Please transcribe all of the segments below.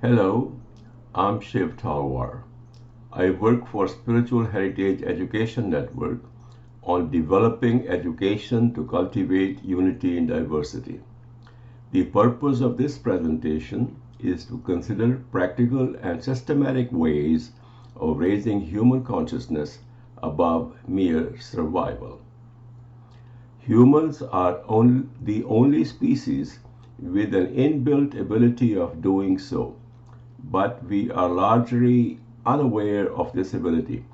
Hello, I'm Shiv Talwar. I work for Spiritual Heritage Education Network on developing education to cultivate unity in diversity. The purpose of this presentation is to consider practical and systematic ways of raising human consciousness above mere survival. Humans are the only species with an inbuilt ability of doing so, but we are largely unaware of this ability.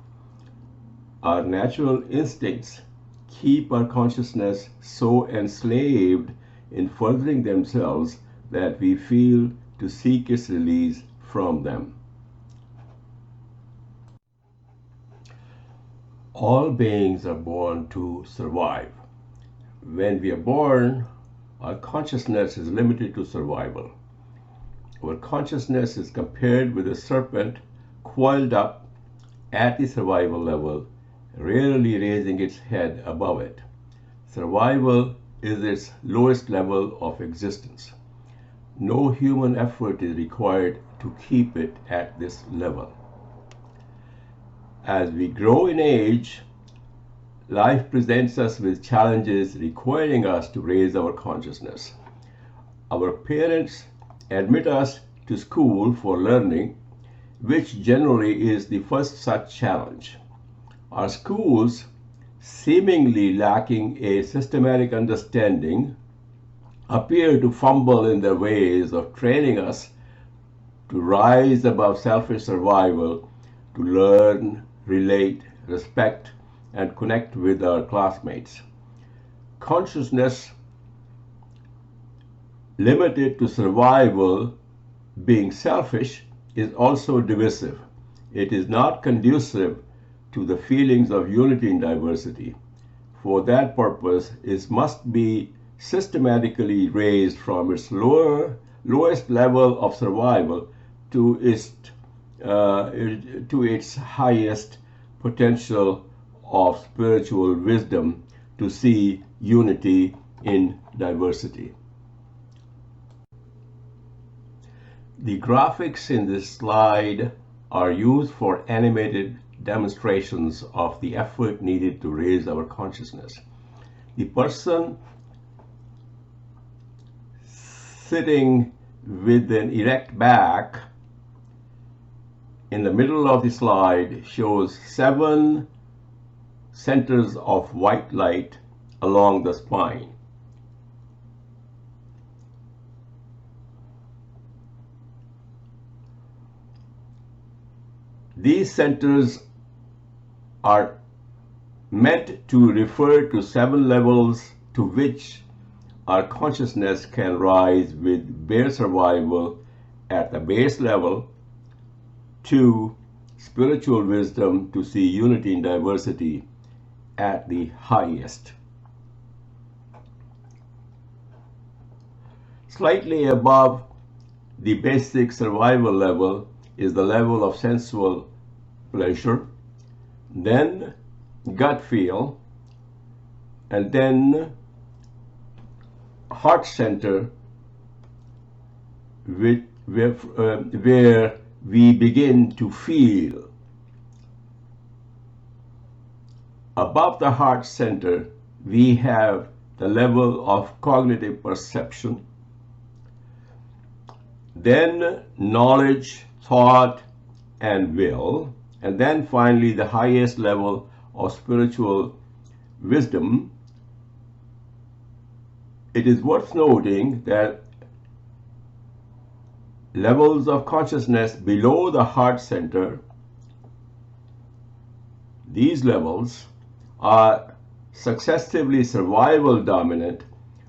Our natural instincts keep our consciousness so enslaved in furthering themselves that we fail to seek its release from them. All beings are born to survive. When we are born, our consciousness is limited to survival. Our consciousness is compared with a serpent coiled up at the survival level, rarely raising its head above it. Survival is its lowest level of existence. No human effort is required to keep it at this level. As we grow in age, life presents us with challenges requiring us to raise our consciousness. Our parents admit us to school for learning, which generally is the first such challenge. Our schools, seemingly lacking a systematic understanding, appear to fumble in their ways of training us to rise above selfish survival, to learn, relate, respect, and connect with our classmates. Consciousness limited to survival, being selfish, is also divisive. It is not conducive to the feelings of unity in diversity. For that purpose, it must be systematically raised from its lowest level of survival to its highest potential of spiritual wisdom to see unity in diversity. The graphics in this slide are used for animated demonstrations of the effort needed to raise our consciousness. The person sitting with an erect back in the middle of the slide shows 7 centers of white light along the spine. These centers are meant to refer to 7 levels to which our consciousness can rise with bare survival at the base level, to spiritual wisdom to see unity in diversity at the highest. Slightly above the basic survival level is the level of sensual pleasure, then gut feel, and then heart center, where we begin to feel. Above the heart center, we have the level of cognitive perception, then knowledge, thought, and will, and then finally the highest level of spiritual wisdom. It is worth noting that levels of consciousness below the heart center, these levels are successively survival dominant,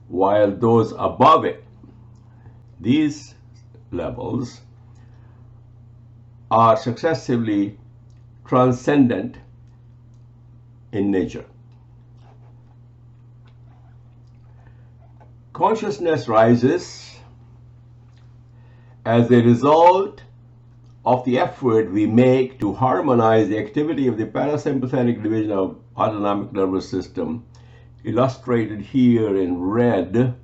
while those above it, these levels, are successively transcendent in nature. Consciousness rises as a result of the effort we make to harmonize the activity of the parasympathetic division of autonomic nervous system, illustrated here in red,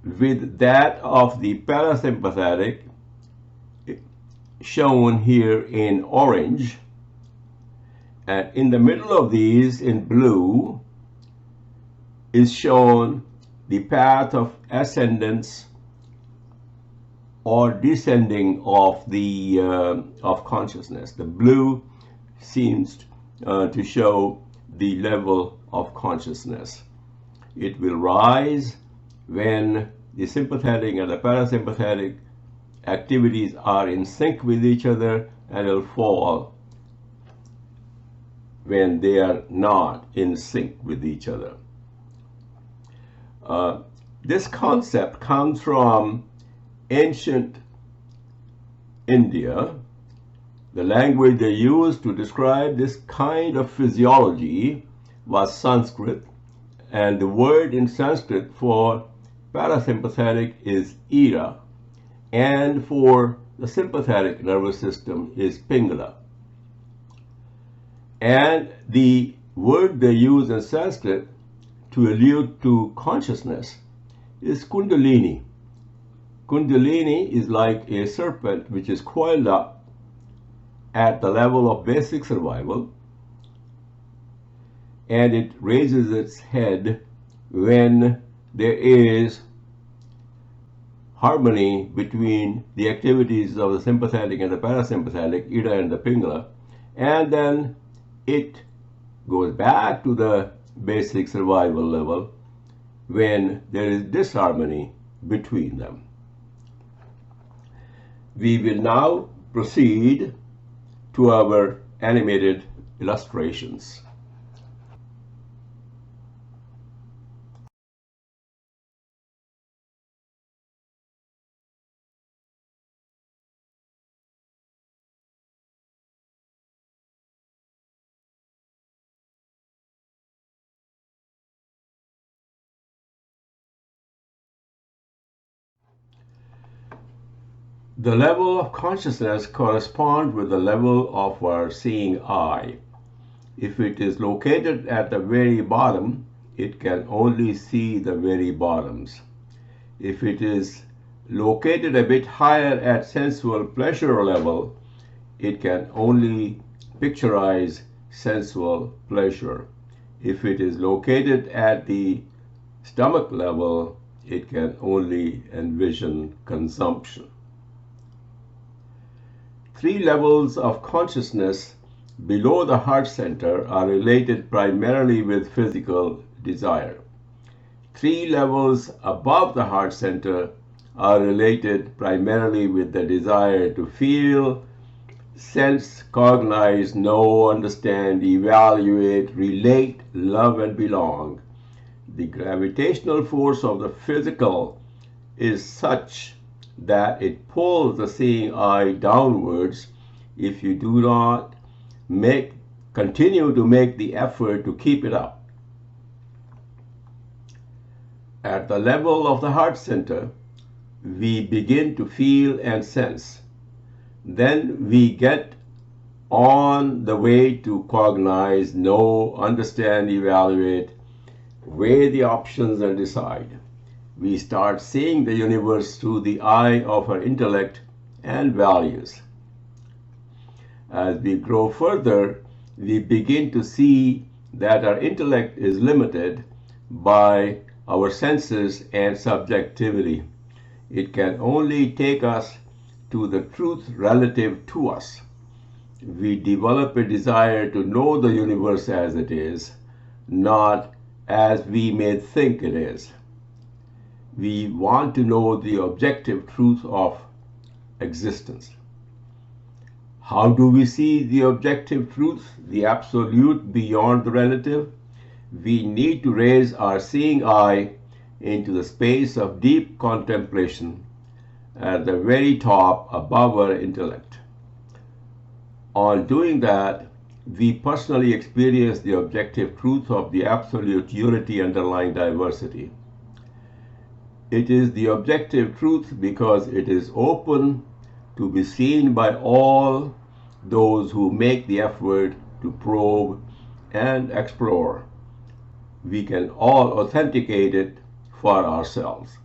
with that of the parasympathetic shown here in orange, and in the middle of these in blue is shown the path of ascendance or descending of the of consciousness. The blue seems to show the level of consciousness. It will rise when the sympathetic and the parasympathetic activities are in sync with each other, and will fall when they are not in sync with each other. This concept comes from ancient India. The language they used to describe this kind of physiology was Sanskrit, and the word in Sanskrit for parasympathetic is ira, and for the sympathetic nervous system is pingala. And the word they use in Sanskrit to allude to consciousness is kundalini. Kundalini is like a serpent which is coiled up at the level of basic survival, and it raises its head when there is harmony between the activities of the sympathetic and the parasympathetic, ida and the pingala, and then it goes back to the basic survival level when there is disharmony between them. We will now proceed to our animated illustrations. The level of consciousness corresponds with the level of our seeing eye. If it is located at the very bottom, it can only see the very bottoms. If it is located a bit higher at sensual pleasure level, it can only picturize sensual pleasure. If it is located at the stomach level, it can only envision consumption. 3 levels of consciousness below the heart center are related primarily with physical desire. 3 levels above the heart center are related primarily with the desire to feel, sense, cognize, know, understand, evaluate, relate, love, and belong. The gravitational force of the physical is such that it pulls the seeing eye downwards if you do not continue to make the effort to keep it up. At the level of the heart center, we begin to feel and sense. Then we get on the way to cognize, know, understand, evaluate, weigh the options, and decide. We start seeing the universe through the eye of our intellect and values. As we grow further, we begin to see that our intellect is limited by our senses and subjectivity. It can only take us to the truth relative to us. We develop a desire to know the universe as it is, not as we may think it is. We want to know the objective truth of existence. How do we see the objective truth, the absolute beyond the relative? We need to raise our seeing eye into the space of deep contemplation at the very top above our intellect. On doing that, we personally experience the objective truth of the absolute unity underlying diversity. It is the objective truth because it is open to be seen by all those who make the effort to probe and explore. We can all authenticate it for ourselves.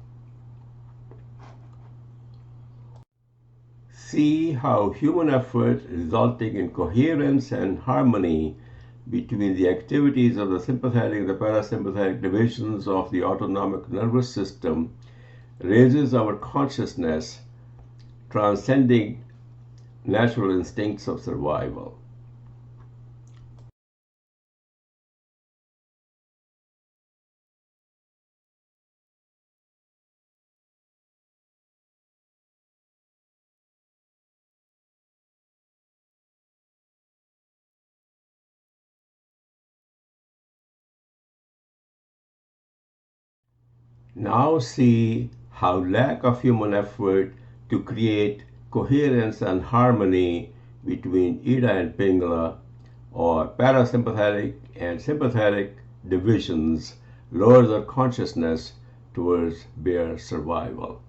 see how human effort resulting in coherence and harmony between the activities of the sympathetic and the parasympathetic divisions of the autonomic nervous system raises our consciousness, transcending natural instincts of survival. Now see how lack of human effort to create coherence and harmony between Ida and Pingala, or parasympathetic and sympathetic divisions, lowers our consciousness towards bare survival.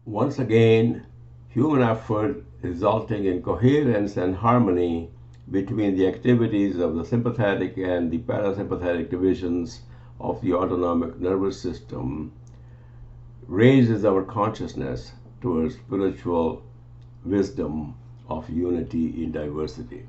Once again, human effort resulting in coherence and harmony between the activities of the sympathetic and the parasympathetic divisions of the autonomic nervous system raises our consciousness towards spiritual wisdom of unity in diversity.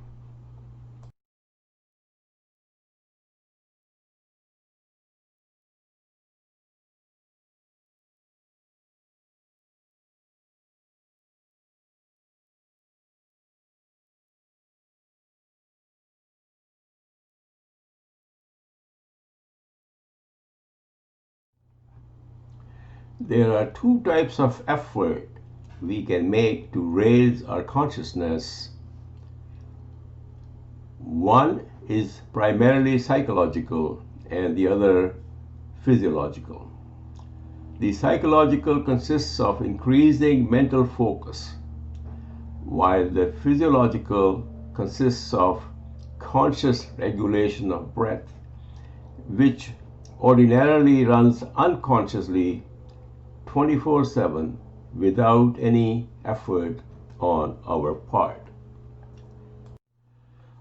There are two types of effort we can make to raise our consciousness. One is primarily psychological and the other physiological. The psychological consists of increasing mental focus, while the physiological consists of conscious regulation of breath, which ordinarily runs unconsciously 24/7 without any effort on our part.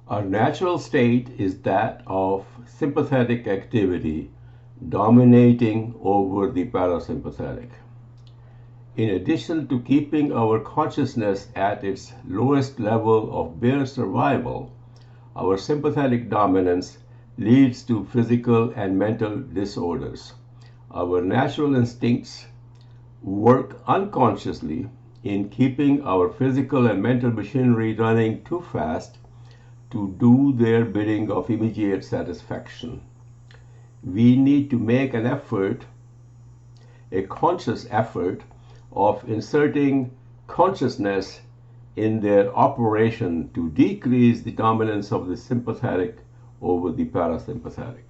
Our natural state is that of sympathetic activity dominating over the parasympathetic. In addition to keeping our consciousness at its lowest level of bare survival, our sympathetic dominance leads to physical and mental disorders. Our natural instincts work unconsciously in keeping our physical and mental machinery running too fast to do their bidding of immediate satisfaction. We need to make an effort, a conscious effort, of inserting consciousness in their operation to decrease the dominance of the sympathetic over the parasympathetic.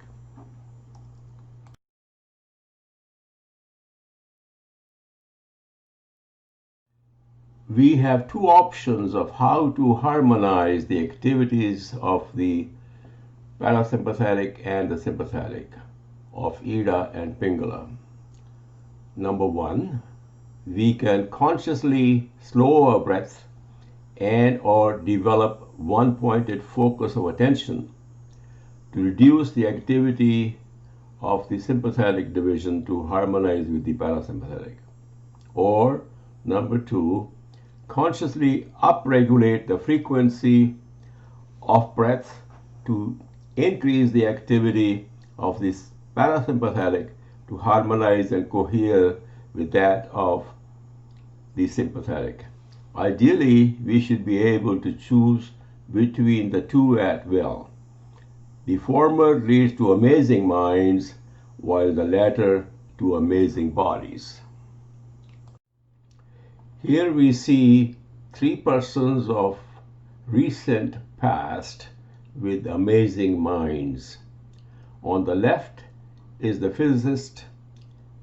We have two options of how to harmonize the activities of the parasympathetic and the sympathetic, of Ida and Pingala. Number one, we can consciously slow our breath and or develop one-pointed focus of attention to reduce the activity of the sympathetic division to harmonize with the parasympathetic. Or number two, consciously upregulate the frequency of breath to increase the activity of this parasympathetic to harmonize and cohere with that of the sympathetic. Ideally, we should be able to choose between the two at will. The former leads to amazing minds, while the latter to amazing bodies. Here we see three persons of recent past with amazing minds. On the left is the physicist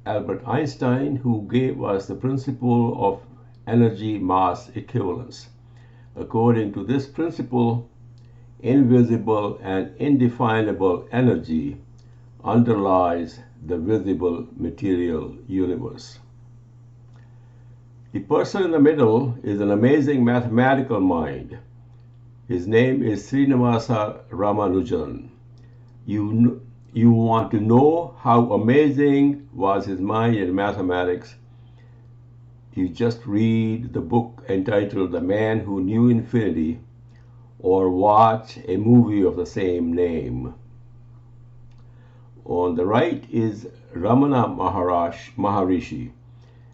Albert Einstein, who gave us the principle of energy-mass equivalence. According to this principle, invisible and indefinable energy underlies the visible material universe. The person in the middle is an amazing mathematical mind. His name is Srinivasa Ramanujan. you want to know how amazing was his mind in mathematics, you just read the book entitled The Man Who Knew Infinity or watch a movie of the same name. On the right is Ramana Maharishi,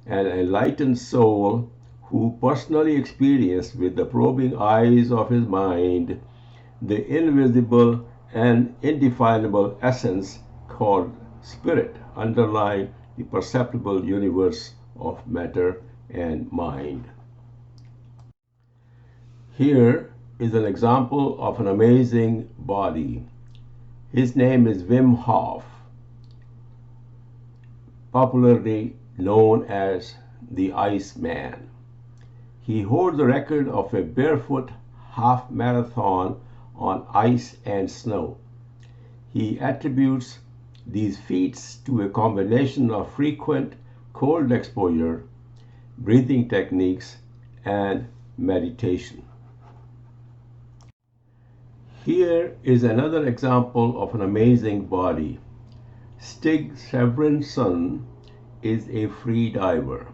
an enlightened soul who personally experienced with the probing eyes of his mind the invisible and indefinable essence called spirit underlying the perceptible universe of matter and mind. Here is an example of an amazing body. His name is Wim Hof, popularly known as the Iceman. He holds the record of a barefoot half marathon on ice and snow. He attributes these feats to a combination of frequent cold exposure, breathing techniques, and meditation. Here is another example of an amazing body. Stig Severinson is a free diver.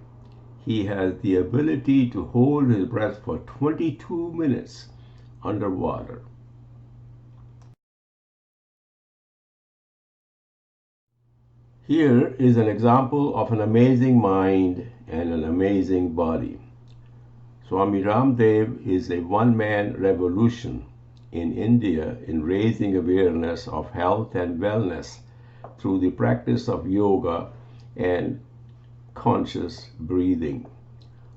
He has the ability to hold his breath for 22 minutes underwater. Here is an example of an amazing mind and an amazing body. Swami Ramdev is a one-man revolution in India in raising awareness of health and wellness through the practice of yoga and conscious breathing.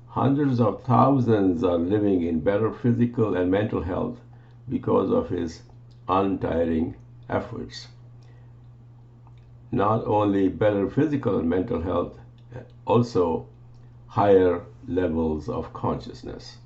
Hundreds of thousands are living in better physical and mental health because of his untiring efforts. Not only better physical and mental health, also higher levels of consciousness.